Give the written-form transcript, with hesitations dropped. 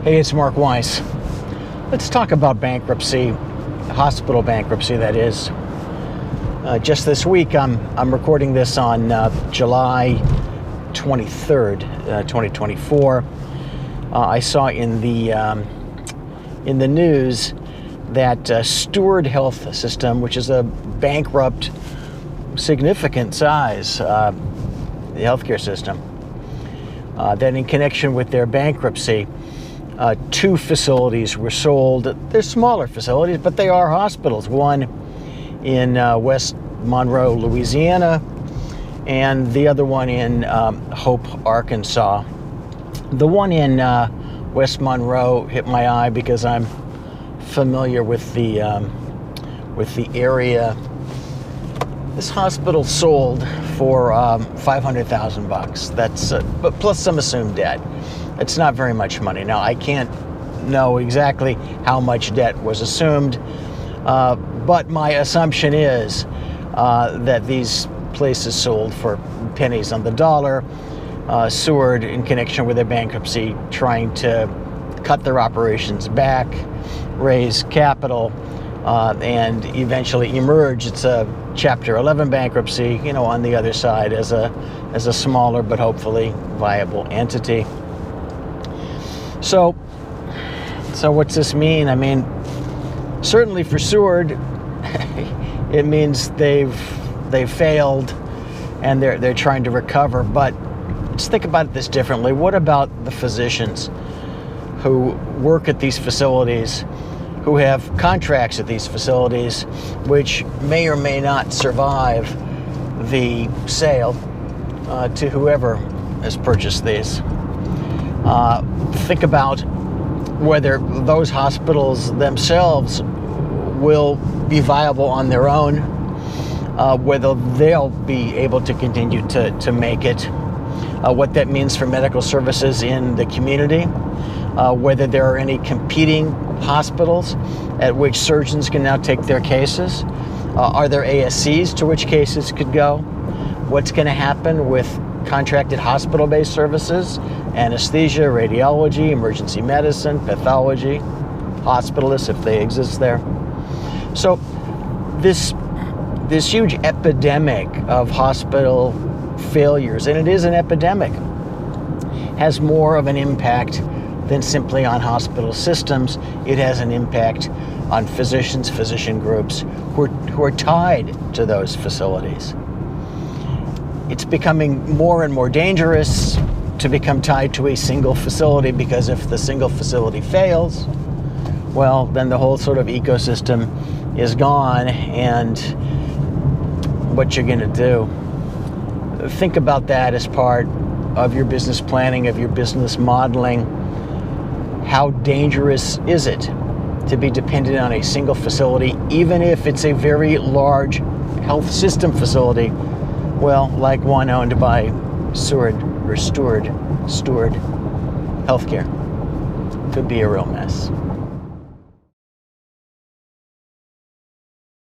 Hey, it's Mark Weiss. Let's talk about bankruptcy, hospital bankruptcy, that is. Just this week, I'm recording this on July 23rd, 2024. I saw in the news that Steward Health System, which is a bankrupt, significant size healthcare system, that in connection with their bankruptcy, 2 facilities were sold. They're smaller facilities, but they are hospitals. One in West Monroe, Louisiana, and the other one in Hope, Arkansas. The one in West Monroe hit my eye because I'm familiar with the area. This hospital sold for $500,000. That's but plus some assumed debt. It's not very much money. Now, I can't know exactly how much debt was assumed, but my assumption is that these places sold for pennies on the dollar. Seward, in connection with their bankruptcy, trying to cut their operations back, raise capital, and eventually emerge. It's a Chapter 11 bankruptcy, on the other side as a smaller but hopefully viable entity. So what's this mean? I mean, certainly for Seward, it means they've failed and they're trying to recover. But let's think about this differently. What about the physicians who work at these facilities, who have contracts at these facilities, which may or may not survive the sale to whoever has purchased these? Think about whether those hospitals themselves will be viable on their own, whether they'll be able to continue to make it, what that means for medical services in the community, whether there are any competing hospitals at which surgeons can now take their cases. Are there ASCs to which cases could go? What's going to happen with contracted hospital-based services, anesthesia, radiology, emergency medicine, pathology, hospitalists if they exist there? So this huge epidemic of hospital failures, and it is an epidemic, has more of an impact than simply on hospital systems. It has an impact on physicians, physician groups who are tied to those facilities. It's becoming more and more dangerous to become tied to a single facility, because if the single facility fails, well, then the whole sort of ecosystem is gone, and what you're going to do. Think about that as part of your business planning, of your business modeling. How dangerous is it to be dependent on a single facility, even if it's a very large health system facility? Well, like one owned by Steward Healthcare. Could be a real mess.